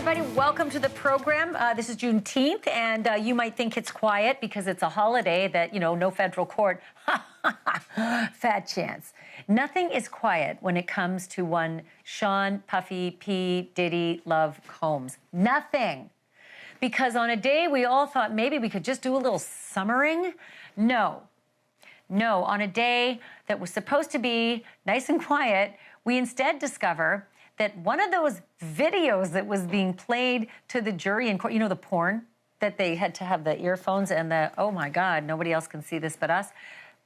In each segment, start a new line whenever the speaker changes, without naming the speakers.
everybody. Welcome to the program. This is Juneteenth, and you might think it's quiet because it's a holiday that, no federal court. Fat chance. Nothing is quiet when it comes to one Sean Puffy P. Diddy Love Combs. Nothing. Because on a day we all thought maybe we could just do a little summering. No, on a day that was supposed to be nice and quiet, we instead discover that one of those videos that was being played to the jury in court, the porn that they had to have the earphones and the, oh my God, nobody else can see this but us.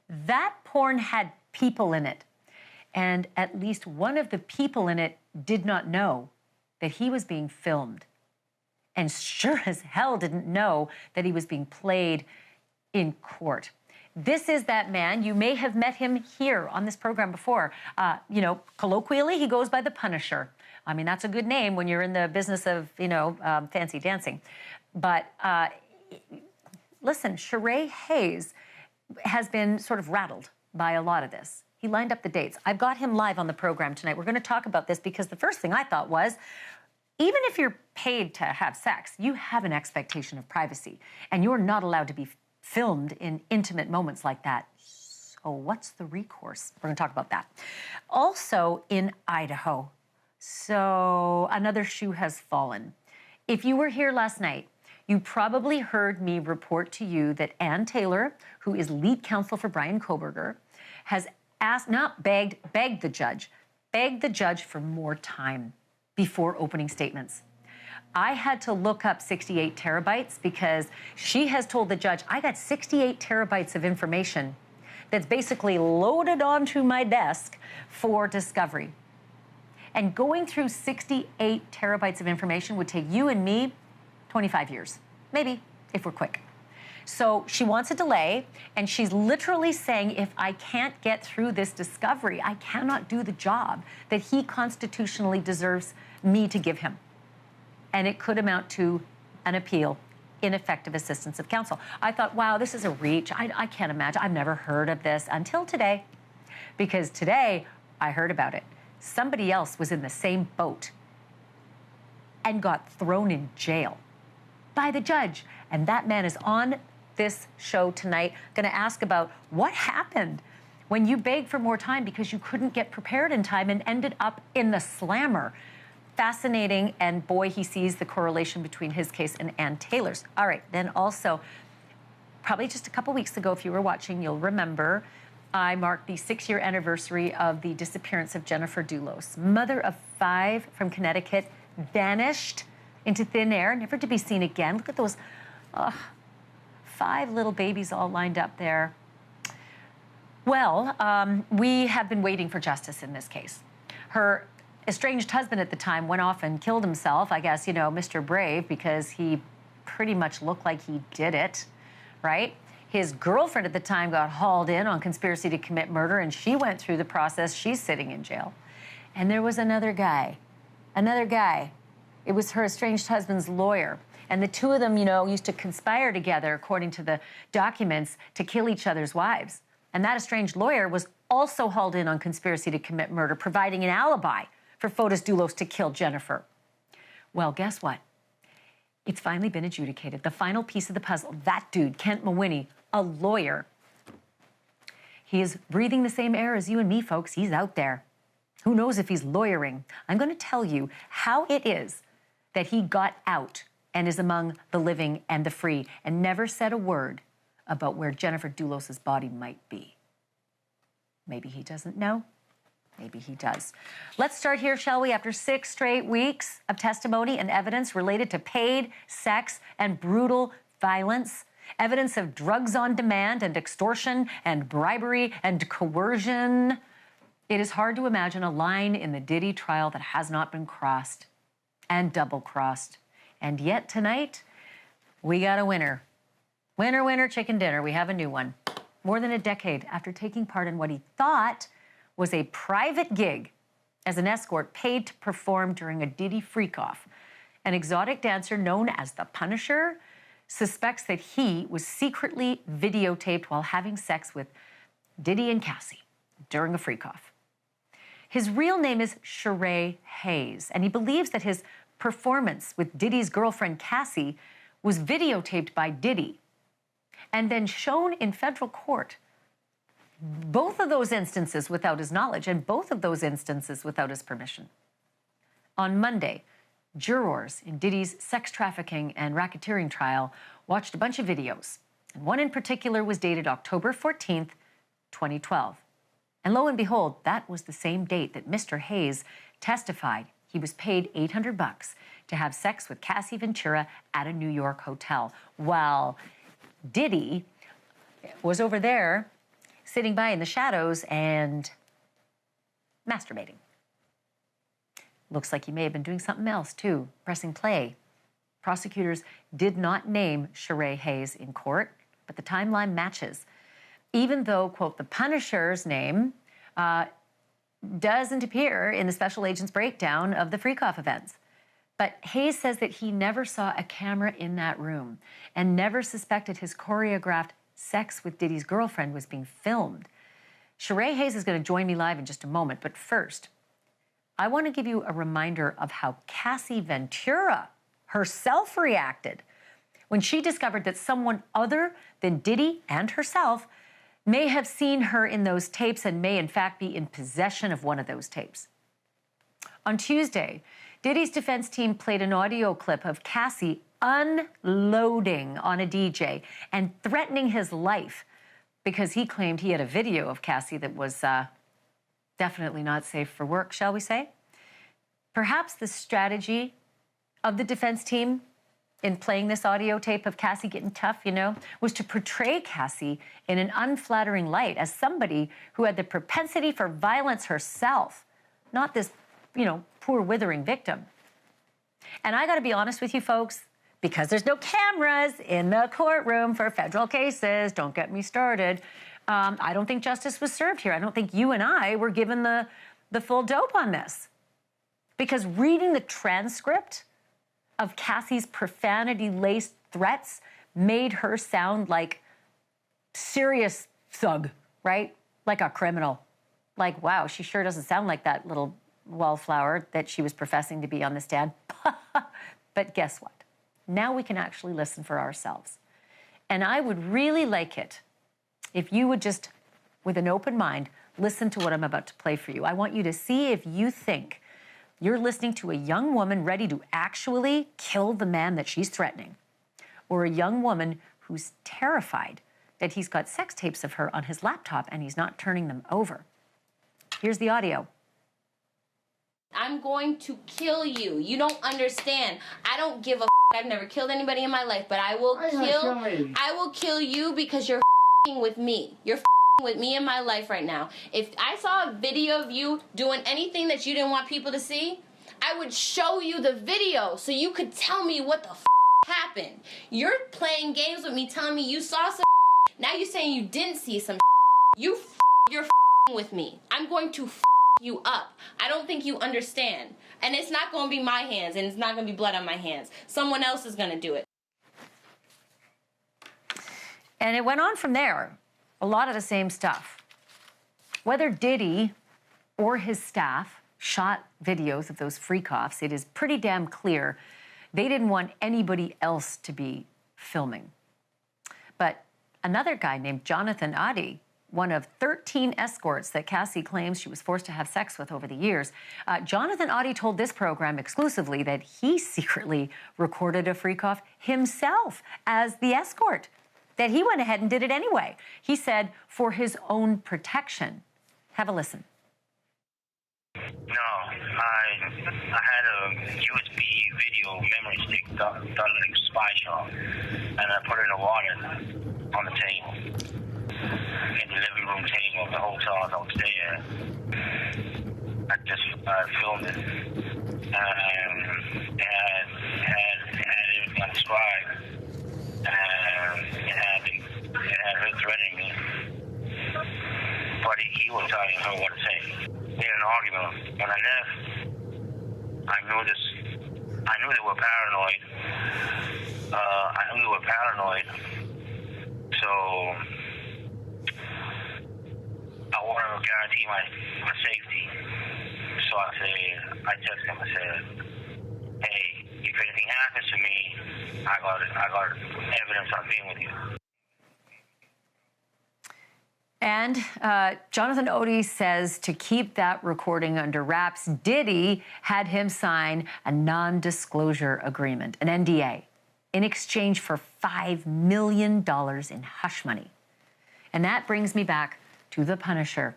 That porn had people in it. And at least one of the people in it did not know that he was being filmed. And sure as hell didn't know that he was being played in court. This is that man. You may have met him here on this program before. Colloquially, he goes by the Punisher. I mean, that's a good name when you're in the business of, fancy dancing. But listen, Ashleigh Hayes has been sort of rattled by a lot of this. He lined up the dates. I've got him live on the program tonight. We're going to talk about this because the first thing I thought was, even if you're paid to have sex, you have an expectation of privacy, and you're not allowed to be filmed in intimate moments like that. So what's the recourse? We're going to talk about that. Also in Idaho, so another shoe has fallen. If you were here last night, you probably heard me report to you that Ann Taylor, who is lead counsel for Bryan Kohberger, has begged the judge for more time before opening statements. I had to look up 68 terabytes because she has told the judge, I got 68 terabytes of information that's basically loaded onto my desk for discovery. And going through 68 terabytes of information would take you and me 25 years, maybe, if we're quick. So she wants a delay, and she's literally saying, if I can't get through this discovery, I cannot do the job that he constitutionally deserves me to give him. And it could amount to an appeal, ineffective assistance of counsel. I thought, wow, this is a reach. I can't imagine. I've never heard of this until today, because today I heard about it. Somebody else was in the same boat and got thrown in jail by the judge. And that man is on this show tonight, going to ask about what happened when you begged for more time because you couldn't get prepared in time and ended up in the slammer. Fascinating, and boy, he sees the correlation between his case and Ann Taylor's. All right, then also, probably just a couple weeks ago, if you were watching, you'll remember, I marked the 6-year anniversary of the disappearance of Jennifer Dulos, mother of 5 from Connecticut, vanished into thin air, never to be seen again. Look at those 5 little babies all lined up there. Well, we have been waiting for justice in this case. Her estranged husband at the time went off and killed himself, I guess, Mr. Brave, because he pretty much looked like he did it, right? His girlfriend at the time got hauled in on conspiracy to commit murder, and she went through the process. She's sitting in jail. And there was another guy. It was her estranged husband's lawyer. And the two of them, used to conspire together, according to the documents, to kill each other's wives. And that estranged lawyer was also hauled in on conspiracy to commit murder, providing an alibi for Fotis Dulos to kill Jennifer. Well, guess what? It's finally been adjudicated. The final piece of the puzzle, that dude, Kent Mawhinney, a lawyer. He is breathing the same air as you and me, folks. He's out there. Who knows if he's lawyering? I'm going to tell you how it is that he got out and is among the living and the free and never said a word about where Jennifer Dulos' body might be. Maybe he doesn't know. Maybe he does. Let's start here, shall we? After 6 straight weeks of testimony and evidence related to paid sex and brutal violence, evidence of drugs on demand and extortion and bribery and coercion, it is hard to imagine a line in the Diddy trial that has not been crossed and double-crossed. And yet tonight, we got a winner. Winner, winner, chicken dinner. We have a new one. More than a decade after taking part in what he thought was a private gig as an escort paid to perform during a Diddy freak-off. An exotic dancer known as the Punisher suspects that he was secretly videotaped while having sex with Diddy and Cassie during a freak-off. His real name is Ashleigh Hayes, and he believes that his performance with Diddy's girlfriend, Cassie, was videotaped by Diddy and then shown in federal court. Both of those instances without his knowledge, and both of those instances without his permission. On Monday, jurors in Diddy's sex trafficking and racketeering trial watched a bunch of videos, and one in particular was dated October 14th, 2012. And lo and behold, that was the same date that Mr. Hayes testified he was paid $800 to have sex with Cassie Ventura at a New York hotel, while Diddy was over there sitting by in the shadows and masturbating. Looks like he may have been doing something else, too, pressing play. Prosecutors did not name Ashleigh Hayes in court, but the timeline matches. Even though, quote, the Punisher's name doesn't appear in the special agent's breakdown of the Freakoff events. But Hayes says that he never saw a camera in that room and never suspected his choreographed sex with Diddy's girlfriend was being filmed. Ashleigh Hayes is going to join me live in just a moment, but first, I want to give you a reminder of how Cassie Ventura herself reacted when she discovered that someone other than Diddy and herself may have seen her in those tapes and may in fact be in possession of one of those tapes. On Tuesday, Diddy's defense team played an audio clip of Cassie unloading on a DJ and threatening his life because he claimed he had a video of Cassie that was definitely not safe for work, shall we say? Perhaps the strategy of the defense team in playing this audio tape of Cassie getting tough, was to portray Cassie in an unflattering light as somebody who had the propensity for violence herself, not this, poor withering victim. And I got to be honest with you folks, because there's no cameras in the courtroom for federal cases, don't get me started, I don't think justice was served here. I don't think you and I were given the full dope on this. Because reading the transcript of Cassie's profanity-laced threats made her sound like serious thug, right? Like a criminal. Like, wow, she sure doesn't sound like that little wallflower that she was professing to be on the stand. But guess what? Now we can actually listen for ourselves. And I would really like it if you would just, with an open mind, listen to what I'm about to play for you. I want you to see if you think you're listening to a young woman ready to actually kill the man that she's threatening, or a young woman who's terrified that he's got sex tapes of her on his laptop and he's not turning them over. Here's the audio.
I'm going to kill you. You don't understand. I don't give a I've never killed anybody in my life, but I will kill you because you're with me. You're with me in my life right now. If I saw a video of you doing anything that you didn't want people to see, I would show you the video so you could tell me what the happened. You're playing games with me, telling me you saw some now you're saying you didn't see some you're with me. I'm going to you up. I don't think you understand. And it's not going to be my hands, and it's not going to be blood on my hands. Someone else is going to do it.
And it went on from there. A lot of the same stuff. Whether Diddy or his staff shot videos of those freak-offs, it is pretty damn clear they didn't want anybody else to be filming. But another guy named Jonathan Adi, one of 13 escorts that Cassie claims she was forced to have sex with over the years, Jonathan Adi told this program exclusively that he secretly recorded a freak-off himself as the escort, that he went ahead and did it anyway. He said for his own protection. Have a listen.
No, I had a USB video memory stick done like spy shot, and I put it in the water on the table, in the living room table of the hotel I was there. I just filmed it, and it had everything I described. And it had her threatening me, but he was telling her what to say. We had an argument. When I left, I knew they were paranoid. So I wanted to guarantee my safety. So I texted him. I said, "Hey, if anything happens to me, I got evidence I've been with you.
And Jonathan Odie says to keep that recording under wraps. Diddy had him sign a non-disclosure agreement, an NDA, in exchange for $5 million in hush money. And that brings me back to the Punisher,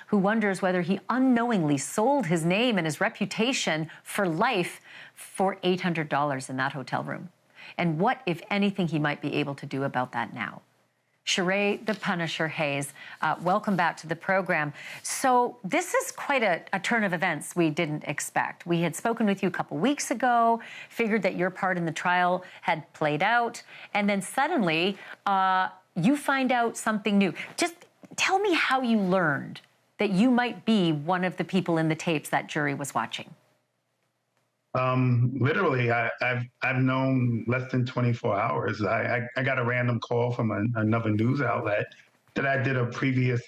who wonders whether he unknowingly sold his name and his reputation for life for $800 in that hotel room. And what, if anything, he might be able to do about that now. Sheree the Punisher Hayes, welcome back to the program. So this is quite a turn of events we didn't expect. We had spoken with you a couple weeks ago, figured that your part in the trial had played out, and then suddenly you find out something new. Just tell me how you learned that you might be one of the people in the tapes that jury was watching.
Literally, I've known less than 24 hours. I got a random call from another news outlet that I did a previous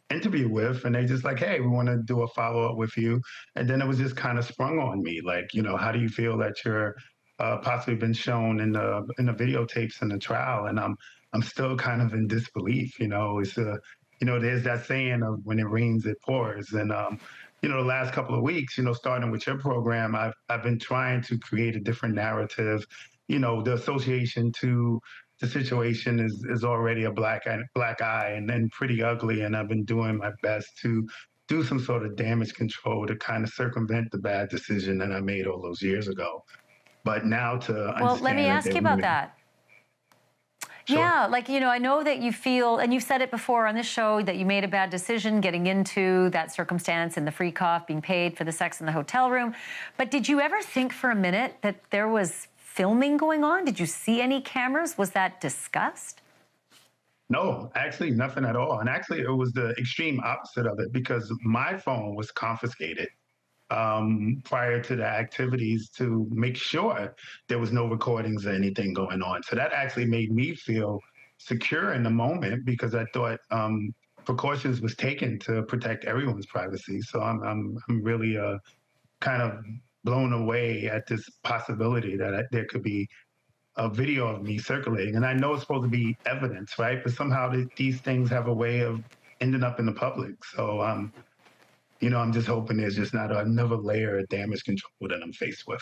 interview with, and they just like, hey, we want to do a follow-up with you. And then it was just kind of sprung on me, like, you know, how do you feel that you're possibly been shown in the videotapes in the trial? And I'm still kind of in disbelief. You know, it's you know, there's that saying of when it rains, it pours, and you know, the last couple of weeks, you know, starting with your program, I've been trying to create a different narrative. You know, the association to the situation is already a black eye and then pretty ugly. And I've been doing my best to do some sort of damage control to kind of circumvent the bad decision that I made all those years ago. But now to understand.
Well, let me ask you about that. Sure. Yeah, like, you know, I know that you feel, and you've said it before on this show, that you made a bad decision getting into that circumstance and the free cough, being paid for the sex in the hotel room. But did you ever think for a minute that there was filming going on? Did you see any cameras? Was that discussed?
No, actually nothing at all. And actually it was the extreme opposite of it, because my phone was confiscated prior to the activities to make sure there was no recordings or anything going on. So that actually made me feel secure in the moment, because I thought precautions was taken to protect everyone's privacy. So I'm really kind of blown away at this possibility that there could be a video of me circulating. And I know it's supposed to be evidence, right? But somehow these things have a way of ending up in the public. So you know, I'm just hoping there's just not another layer of damage control that I'm faced with.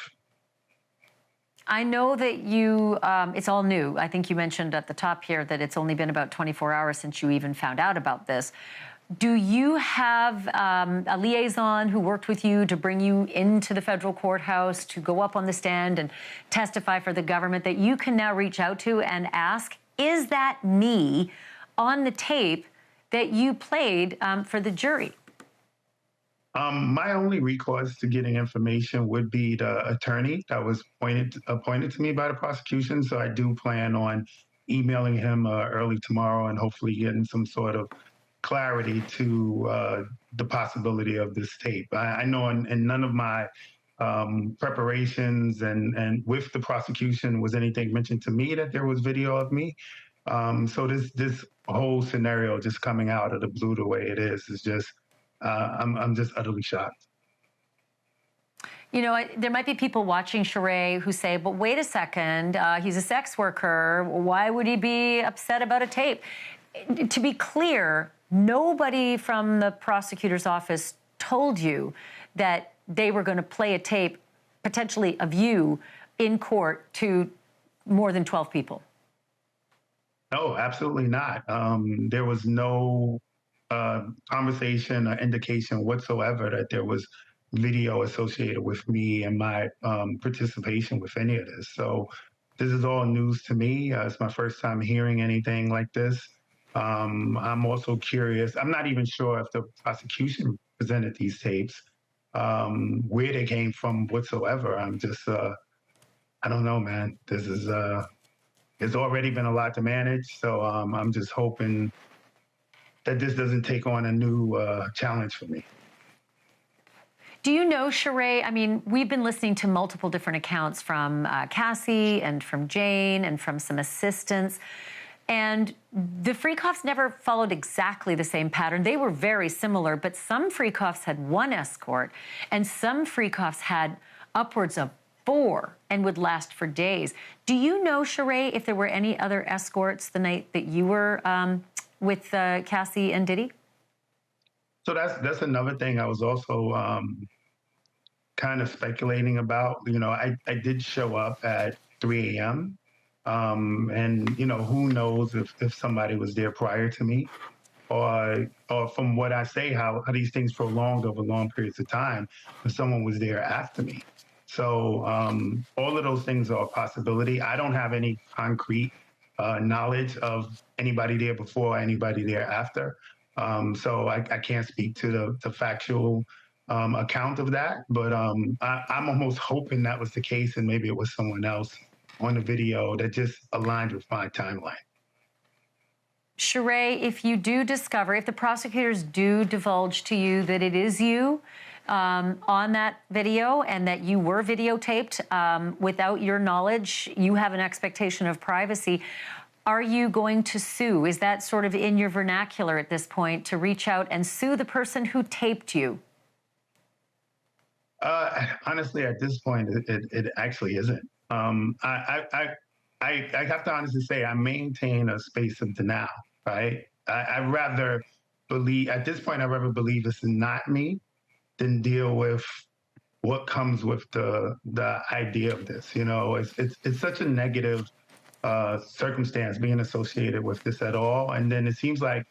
I know that you, it's all new. I think you mentioned at the top here that it's only been about 24 hours since you even found out about this. Do you have a liaison who worked with you to bring you into the federal courthouse to go up on the stand and testify for the government that you can now reach out to and ask, is that me on the tape that you played for the jury?
My only recourse to getting information would be the attorney that was appointed to me by the prosecution. So I do plan on emailing him early tomorrow and hopefully getting some sort of clarity to the possibility of this tape. I know in none of my preparations and with the prosecution was anything mentioned to me that there was video of me. So this whole scenario just coming out of the blue the way it is just, I'm just utterly shocked.
You know, there might be people watching, Sheree, who say, but wait a second, he's a sex worker. Why would he be upset about a tape? To be clear, nobody from the prosecutor's office told you that they were going to play a tape, potentially of you, in court to more than 12 people.
No, absolutely not. There was no conversation or indication whatsoever that there was video associated with me and my participation with any of this. So this is all news to me. It's my first time hearing anything like this. I'm also curious. I'm not even sure if the prosecution presented these tapes, where they came from whatsoever. I'm just, I don't know, man. This is, it's already been a lot to manage. So I'm just hoping that this doesn't take on a new challenge for me.
Do you know, Sheree, I mean, we've been listening to multiple different accounts from Cassie and from Jane and from some assistants, and the Freekoffs never followed exactly the same pattern. They were very similar, but some Freekoffs had one escort, and some Freekoffs had upwards of 4 and would last for days. Do you know, Sheree, if there were any other escorts the night that you were with Cassie and Diddy?
So that's another thing I was also kind of speculating about. You know, I did show up at 3 a.m. And, you know, who knows if somebody was there prior to me, or from what I say, how these things prolonged over long periods of time, if someone was there after me. So all of those things are a possibility. I don't have any concrete knowledge of anybody there before or anybody there after. So I can't speak to the factual account of that, but I'm almost hoping that was the case and maybe it was someone else on the video that just aligned with my timeline.
Sheree, if you do discover, if the prosecutors do divulge to you that it is you on that video and that you were videotaped without your knowledge, you have an expectation of privacy. Are you going to sue? Is that sort of in your vernacular at this point, to reach out and sue the person who taped you?
Honestly, at this point, it actually isn't. I have to honestly say I maintain a space of denial, right? I'd rather believe, at this point, I'd rather believe it's not me than deal with what comes with the idea of this. You know, it's such a negative circumstance being associated with this at all. And then it seems like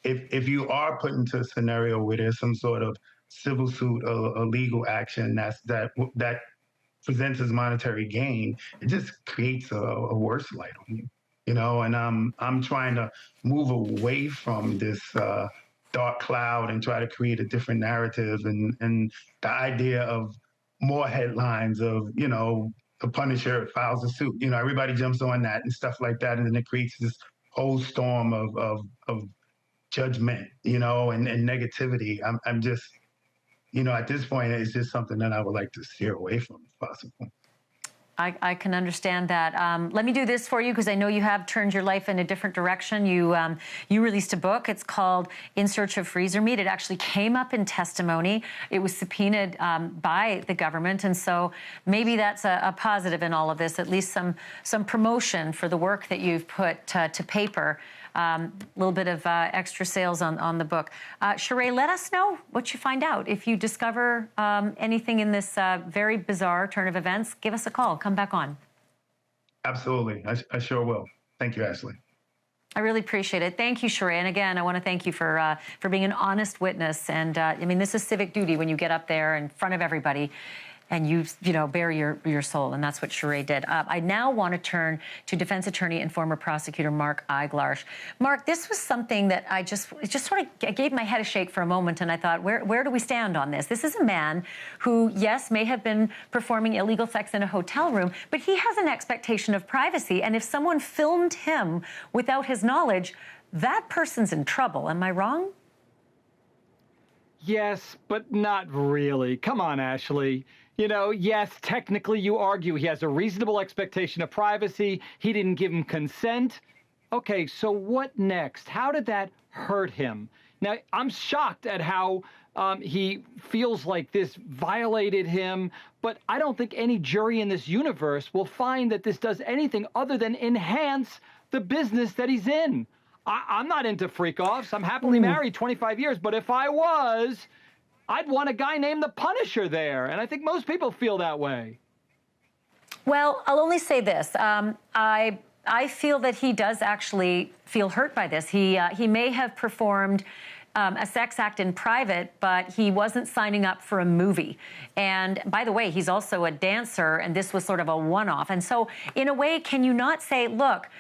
if you are put into a scenario where there's some sort of civil suit or legal action that presents as monetary gain, it just creates a worse light on you, you know. And I'm trying to move away from this dark cloud and try to create a different narrative, and the idea of more headlines of, you know, the Punisher files a suit, you know, everybody jumps on that and stuff like that, and then it creates this whole storm of judgment, you know, and negativity. I'm just, you know, at this point, it's just something that I would like to steer away from if possible.
I can understand that. Let me do this for you, because I know you have turned your life in a different direction. You released a book. It's called In Search of Freezer Meat. It actually came up in testimony. It was subpoenaed by the government, and so maybe that's a positive in all of this, at least some promotion for the work that you've put to paper. A little bit of extra sales on the book. Sheree, let us know what you find out. If you discover anything in this very bizarre turn of events, give us a call. Come back on.
Absolutely. I sure will. Thank you, Ashleigh.
I really appreciate it. Thank you, Sheree. And again, I want to thank you for being an honest witness. And I mean, this is civic duty when you get up there in front of everybody and you know, bare your soul, and that's what Sheree did. I now want to turn to defense attorney and former prosecutor Mark Eiglarsh. Mark, this was something that it just sort of gave my head a shake for a moment, and I thought, where do we stand on this? This is a man who, yes, may have been performing illegal sex in a hotel room, but he has an expectation of privacy, and if someone filmed him without his knowledge, that person's in trouble. Am I wrong?
Yes, but not really. Come on, Ashleigh. You know, yes, technically you argue he has a reasonable expectation of privacy. He didn't give him consent. Okay, so what next? How did that hurt him? Now, I'm shocked at how he feels like this violated him, but I don't think any jury in this universe will find that this does anything other than enhance the business that he's in. I'm not into freak-offs. I'm happily married 25 years, but if I was, I'd want a guy named the Punisher there, and I think most people feel that way.
Well, I'll only say this. I feel that he does actually feel hurt by this. He may have performed a sex act in private, but he wasn't signing up for a movie. And by the way, he's also a dancer, and this was sort of a one-off. And so, in a way, can you not say, look,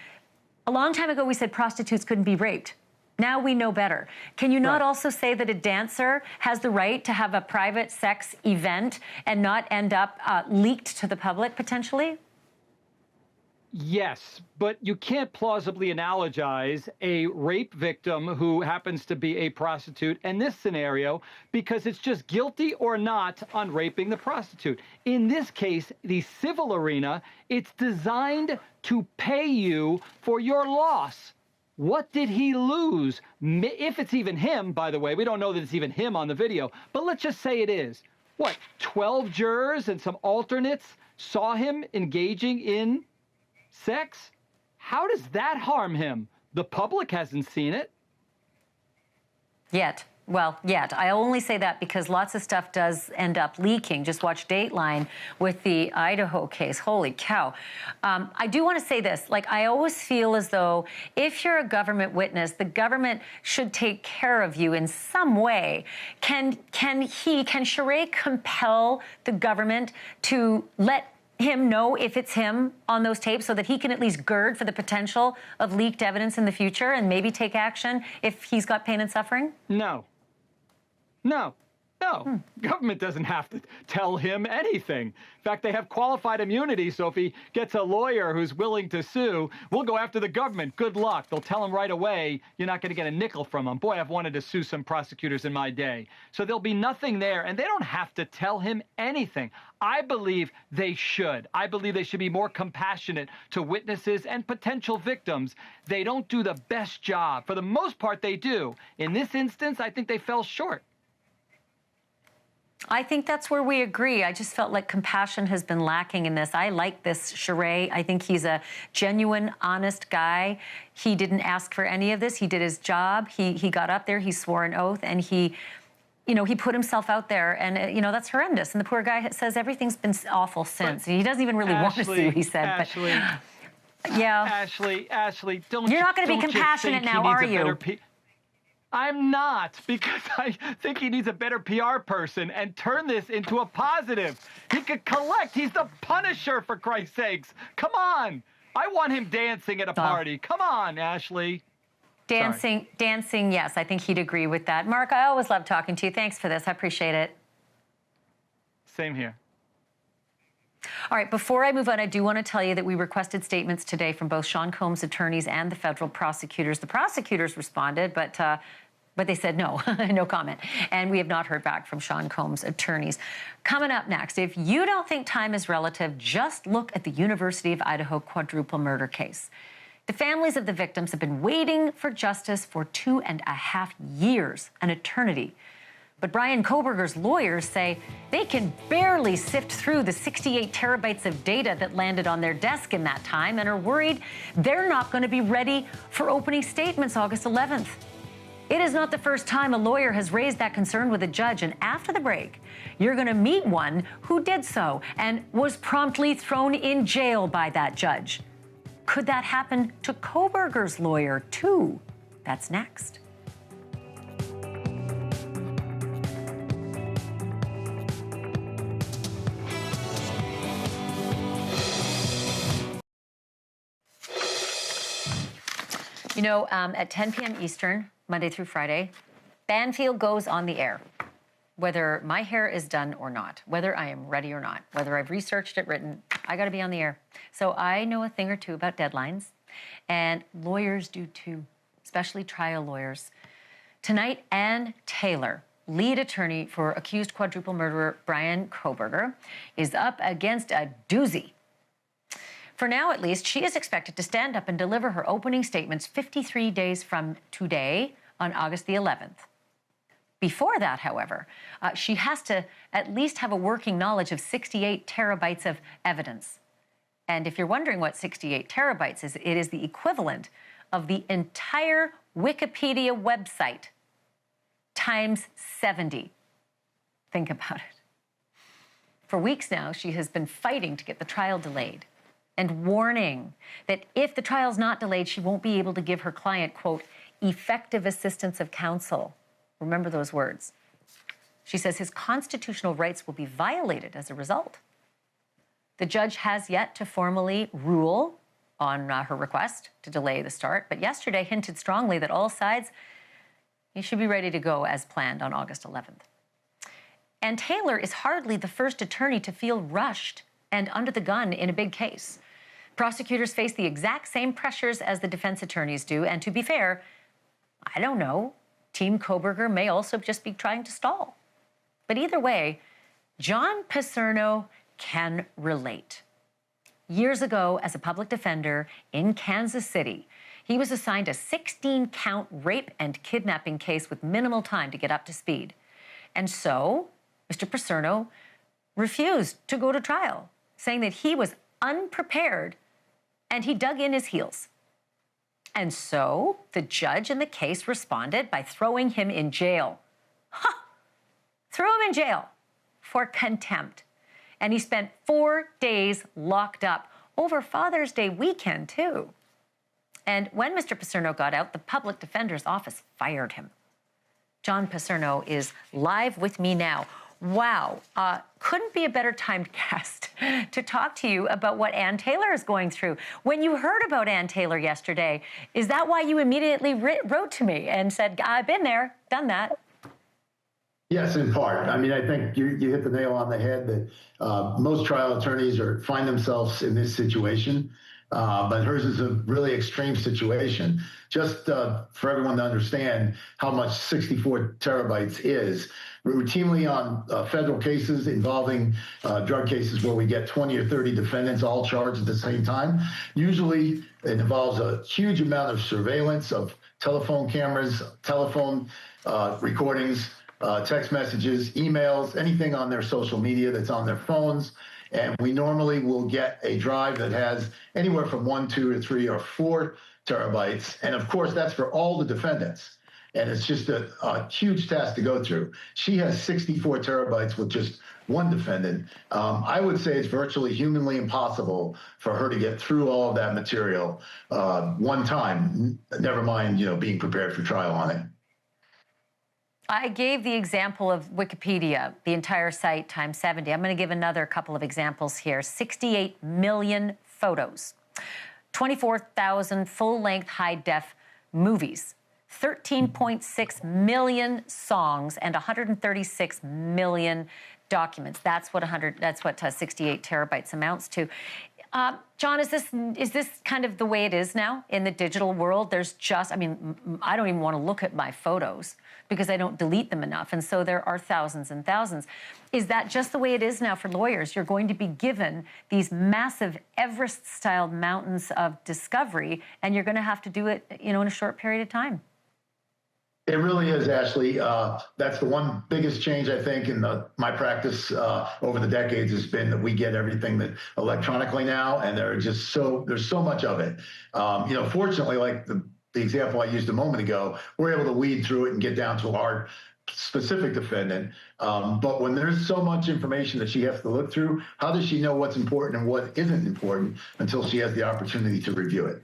a long time ago we said prostitutes couldn't be raped. Now we know better. Can you not also say that a dancer has the right to have a private sex event and not end up leaked to the public, potentially?
Yes, but you can't plausibly analogize a rape victim who happens to be a prostitute in this scenario, because it's just guilty or not on raping the prostitute. In this case, the civil arena, it's designed to pay you for your loss. What did he lose? If it's even him, by the way, we don't know that it's even him on the video, but let's just say it is. What, 12 jurors and some alternates saw him engaging in sex. How does that harm him? The public hasn't seen it.
Yet. Well, yet. I only say that because lots of stuff does end up leaking. Just watch Dateline with the Idaho case. Holy cow. I do want to say this. Like, I always feel as though if you're a government witness, the government should take care of you in some way. Can Ashleigh compel the government to let him know if it's him on those tapes so that he can at least gird for the potential of leaked evidence in the future and maybe take action if he's got pain and suffering?
No. Government doesn't have to tell him anything. In fact, they have qualified immunity, so if he gets a lawyer who's willing to sue, we'll go after the government. Good luck. They'll tell him right away, you're not going to get a nickel from him. Boy, I've wanted to sue some prosecutors in my day. So there'll be nothing there, and they don't have to tell him anything. I believe they should. I believe they should be more compassionate to witnesses and potential victims. They don't do the best job. For the most part, they do. In this instance, I think they fell short.
I think that's where we agree. I just felt like compassion has been lacking in this. I like this Ashleigh. I think he's a genuine, honest guy. He didn't ask for any of this. He did his job. He got up there, he swore an oath, and he put himself out there, and, that's horrendous. And the poor guy says everything's been awful since. He doesn't even really want to sue, he said.
Ashleigh,
yeah.
Ashleigh,
You're not going to be compassionate now, are you?
I'm not, because I think he needs a better PR person and turn this into a positive. He could collect. He's the Punisher, for Christ's sakes. Come on. I want him dancing at a party. Come on, Ashleigh.
Dancing, yes. I think he'd agree with that. Mark, I always love talking to you. Thanks for this. I appreciate it.
Same here.
All right, before I move on, I do want to tell you that we requested statements today from both Sean Combs' attorneys and the federal prosecutors. The prosecutors responded, but they said no, no comment. And we have not heard back from Sean Combs' attorneys. Coming up next, if you don't think time is relative, just look at the University of Idaho quadruple murder case. The families of the victims have been waiting for justice for 2.5 years, an eternity. But Bryan Kohberger's lawyers say they can barely sift through the 68 terabytes of data that landed on their desk in that time and are worried they're not going to be ready for opening statements August 11th. It is not the first time a lawyer has raised that concern with a judge, and after the break, you're going to meet one who did so and was promptly thrown in jail by that judge. Could that happen to Kohberger's lawyer, too? That's next. At 10 p.m. Eastern, Monday through Friday, Banfield goes on the air. Whether my hair is done or not, whether I am ready or not, whether I've researched it, written, I got to be on the air. So I know a thing or two about deadlines, and lawyers do too, especially trial lawyers. Tonight, Ann Taylor, lead attorney for accused quadruple murderer Bryan Kohberger, is up against a doozy. For now, at least, she is expected to stand up and deliver her opening statements 53 days from today on August the 11th. Before that, however, she has to at least have a working knowledge of 68 terabytes of evidence. And if you're wondering what 68 terabytes is, it is the equivalent of the entire Wikipedia website times 70. Think about it. For weeks now, she has been fighting to get the trial delayed and warning that if the trial's not delayed, she won't be able to give her client, quote, effective assistance of counsel. Remember those words. She says his constitutional rights will be violated as a result. The judge has yet to formally rule on her request to delay the start, but yesterday hinted strongly that all sides should be ready to go as planned on August 11th. And Taylor is hardly the first attorney to feel rushed and under the gun in a big case. Prosecutors face the exact same pressures as the defense attorneys do, and to be fair, I don't know, Team Kohberger may also just be trying to stall. But either way, John Paserno can relate. Years ago, as a public defender in Kansas City, he was assigned a 16-count rape and kidnapping case with minimal time to get up to speed. And so, Mr. Paserno refused to go to trial, saying that he was unprepared and he dug in his heels. And so the judge in the case responded by throwing him in jail. Threw him in jail for contempt. And he spent 4 days locked up over Father's Day weekend, too. And when Mr. Paserno got out, the public defender's office fired him. John Paserno is live with me now. Wow, couldn't be a better timed guest to talk to you about what Ann Taylor is going through. When you heard about Ann Taylor yesterday, is that why you immediately wrote to me and said, I've been there, done that?
Yes, in part. I mean, I think you hit the nail on the head that most trial attorneys find themselves in this situation, but hers is a really extreme situation. Just for everyone to understand how much 64 terabytes is, routinely on federal cases involving drug cases where we get 20 or 30 defendants all charged at the same time, usually it involves a huge amount of surveillance of telephone cameras, telephone recordings, text messages, emails, anything on their social media that's on their phones. And we normally will get a drive that has anywhere from 1, 2, or 3, or 4 terabytes. And of course, that's for all the defendants. And it's just a huge task to go through. She has 64 terabytes with just one defendant. I would say it's virtually humanly impossible for her to get through all of that material one time, never mind, being prepared for trial on it.
I gave the example of Wikipedia, the entire site times 70. I'm going to give another couple of examples here. 68 million photos, 24,000 full-length high-def movies, 13.6 million songs, and 136 million documents. That's what 68 terabytes amounts to. John, is this kind of the way it is now in the digital world? There's I don't even want to look at my photos because I don't delete them enough. And so there are thousands and thousands. Is that just the way it is now for lawyers? You're going to be given these massive Everest-style mountains of discovery, and you're going to have to do it, in a short period of time.
It really is, Ashleigh. That's the one biggest change, I think, in my practice over the decades has been that we get everything that electronically now, and there's so much of it. Fortunately, like the example I used a moment ago, we're able to weed through it and get down to our specific defendant. But when there's so much information that she has to look through, how does she know what's important and what isn't important until she has the opportunity to review it?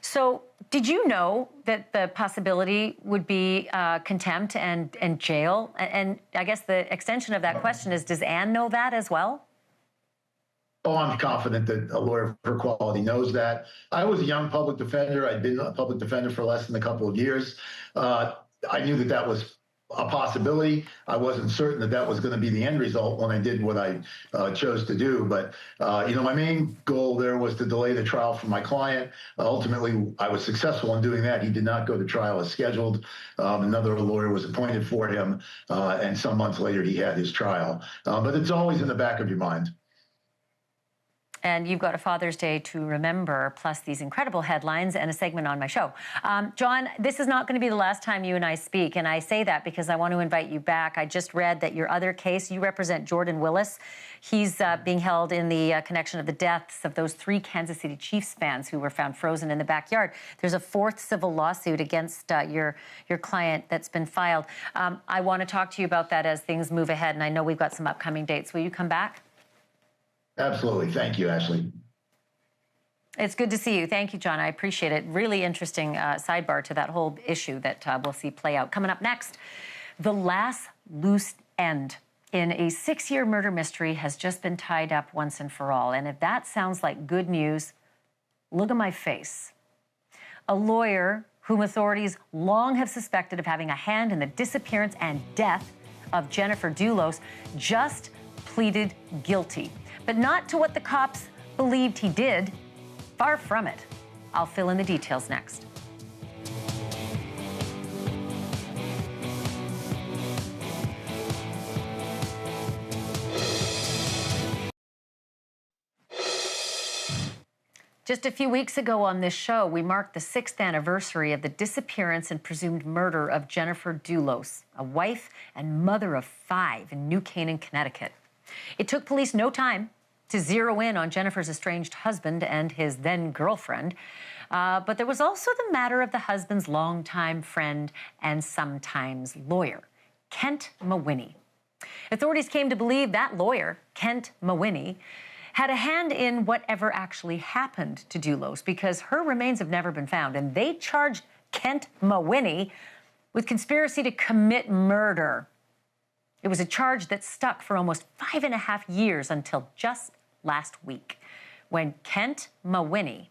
So did you know that the possibility would be contempt and jail? And I guess the extension of that question is, does Ann know that as well?
Oh, I'm confident that a lawyer of her quality knows that. I was a young public defender. I'd been a public defender for less than a couple of years. I knew that was a possibility. I wasn't certain that was going to be the end result when I did what I chose to do. But, my main goal there was to delay the trial for my client. Ultimately, I was successful in doing that. He did not go to trial as scheduled. Another lawyer was appointed for him, and some months later, he had his trial. But it's always in the back of your mind.
And you've got a Father's Day to remember, plus these incredible headlines and a segment on my show. John, this is not going to be the last time you and I speak, and I say that because I want to invite you back. I just read that your other case, you represent Jordan Willis. He's being held in the connection of the deaths of those 3 Kansas City Chiefs fans who were found frozen in the backyard. There's a 4th civil lawsuit against your client that's been filed. I want to talk to you about that as things move ahead, and I know we've got some upcoming dates. Will you come back?
Absolutely. Thank you, Ashleigh.
It's good to see you. Thank you, John. I appreciate it. Really interesting sidebar to that whole issue that we'll see play out. Coming up next, the last loose end in a 6-year murder mystery has just been tied up once and for all. And if that sounds like good news, look at my face. A lawyer whom authorities long have suspected of having a hand in the disappearance and death of Jennifer Dulos just pleaded guilty. But not to what the cops believed he did. Far from it. I'll fill in the details next. Just a few weeks ago on this show, we marked the 6th anniversary of the disappearance and presumed murder of Jennifer Dulos, a wife and mother of 5 in New Canaan, Connecticut. It took police no time to zero in on Jennifer's estranged husband and his then-girlfriend. But there was also the matter of the husband's longtime friend and sometimes lawyer, Kent Mawhinney. Authorities came to believe that lawyer, Kent Mawhinney, had a hand in whatever actually happened to Dulos because her remains have never been found. And they charged Kent Mawhinney with conspiracy to commit murder. It was a charge that stuck for almost 5.5 years until just last week, when Kent Mawhinney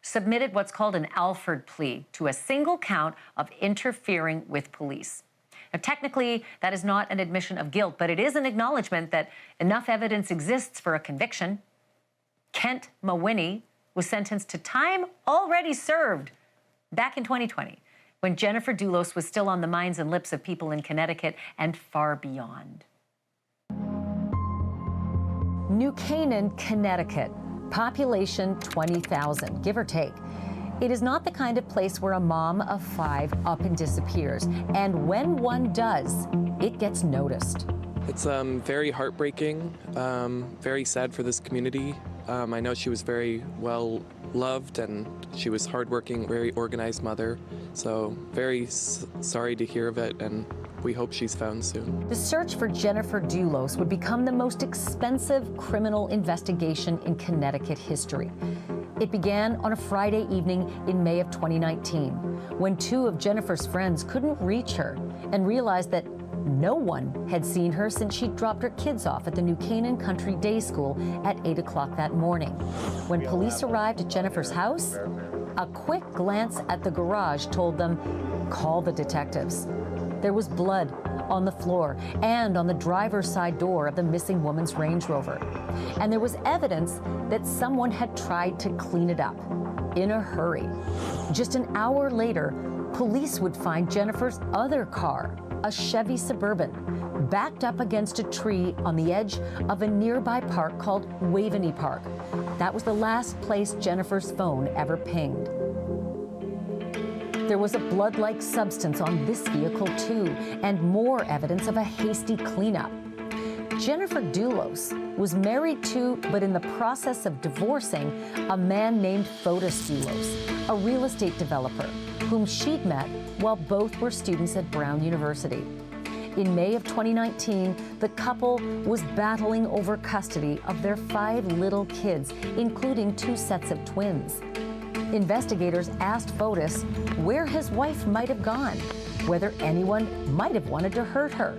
submitted what's called an Alford plea to a single count of interfering with police. Now, technically, that is not an admission of guilt, but it is an acknowledgement that enough evidence exists for a conviction. Kent Mawhinney was sentenced to time already served back in 2020, when Jennifer Dulos was still on the minds and lips of people in Connecticut and far beyond. New Canaan, Connecticut, population 20,000, give or take. It is not the kind of place where a mom of 5 up and disappears. And when one does, it gets noticed.
It's very heartbreaking, very sad for this community. I know she was very well loved and she was hardworking, very organized mother. So very sorry to hear of it, and we hope she's found soon. The
search for Jennifer Dulos would become the most expensive criminal investigation in Connecticut history. It began on a Friday evening in May of 2019, when 2 of Jennifer's friends couldn't reach her and realized that no one had seen her since she dropped her kids off at the New Canaan Country Day School at 8 o'clock that morning. When police arrived at Jennifer's house, a quick glance at the garage told them, call the detectives. There was blood on the floor and on the driver's side door of the missing woman's Range Rover. And there was evidence that someone had tried to clean it up in a hurry. Just an hour later, police would find Jennifer's other car, a Chevy Suburban, backed up against a tree on the edge of a nearby park called Waveney Park. That was the last place Jennifer's phone ever pinged. There was a blood-like substance on this vehicle too, and more evidence of a hasty cleanup. Jennifer Dulos was married to, but in the process of divorcing, a man named Fotis Dulos, a real estate developer, whom she'd met while both were students at Brown University. In May of 2019, the couple was battling over custody of their 5 little kids, including 2 sets of twins. Investigators asked Fotis where his wife might have gone, whether anyone might have wanted to hurt her.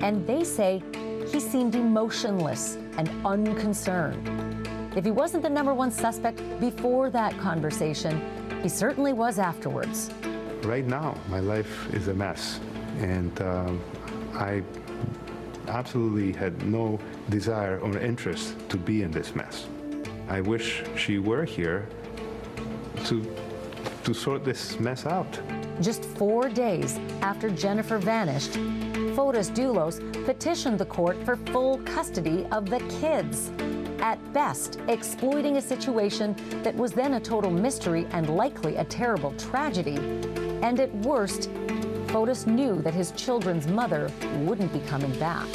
And they say he seemed emotionless and unconcerned. If he wasn't the #1 suspect before that conversation, he certainly was afterwards.
Right now, my life is a mess, and I absolutely had no desire or interest to be in this mess. I wish she were here to sort this mess out.
Just 4 days after Jennifer vanished, Fotis Dulos petitioned the court for full custody of the kids, at best exploiting a situation that was then a total mystery and likely a terrible tragedy. And at worst, Fotis knew that his children's mother wouldn't be coming back.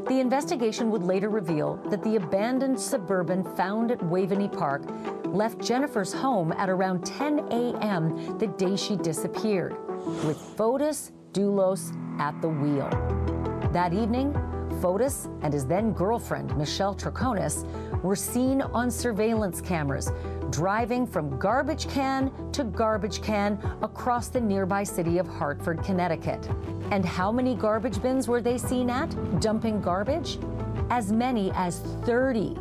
The investigation would later reveal that the abandoned Suburban found at Waveney Park left Jennifer's home at around 10 a.m. the day she disappeared, with Fotis Dulos at the wheel. That evening, Fotis and his then-girlfriend, Michelle Troconis, were seen on surveillance cameras driving from garbage can to garbage can across the nearby city of Hartford, Connecticut. And how many garbage bins were they seen at, dumping garbage? As many as 30.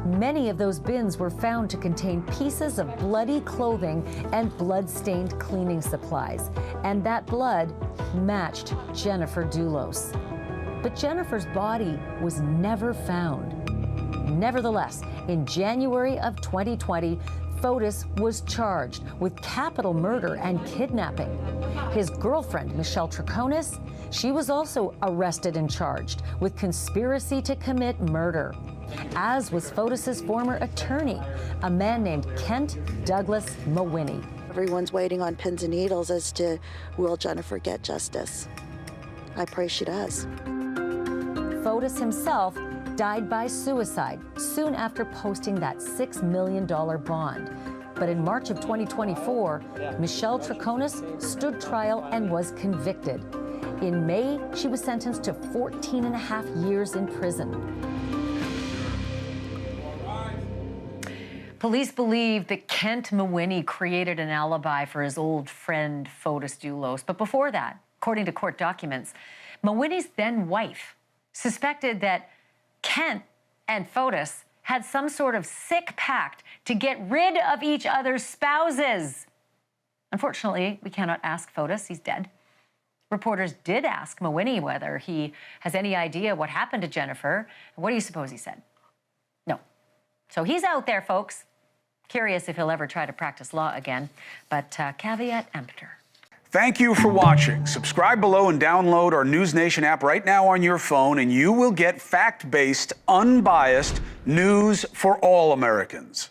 Many of those bins were found to contain pieces of bloody clothing and blood-stained cleaning supplies. And that blood matched Jennifer Dulos. But Jennifer's body was never found. Nevertheless, in January of 2020, Fotis was charged with capital murder and kidnapping. His girlfriend, Michelle Troconis, she was also arrested and charged with conspiracy to commit murder, as was Fotis's former attorney, a man named Kent Douglas Mawhinney.
Everyone's waiting on pins and needles as to will Jennifer get justice. I pray she does.
Fotis himself died by suicide soon after posting that $6 million bond. But in March of 2024, Michelle Troconis stood trial and was convicted. In May, she was sentenced to 14 and a half years in prison. Police believe that Kent Mawhinney created an alibi for his old friend Fotis Dulos. But before that, according to court documents, Mawhinney's then wife suspected that Kent and Fotis had some sort of sick pact to get rid of each other's spouses. Unfortunately, we cannot ask Fotis. He's dead. Reporters did ask Mawhinney whether he has any idea what happened to Jennifer. And what do you suppose he said? No. So he's out there, folks. Curious if he'll ever try to practice law again. But caveat emptor.
Thank you for watching. Subscribe below and download our NewsNation app right now on your phone, and you will get fact-based, unbiased news for all Americans.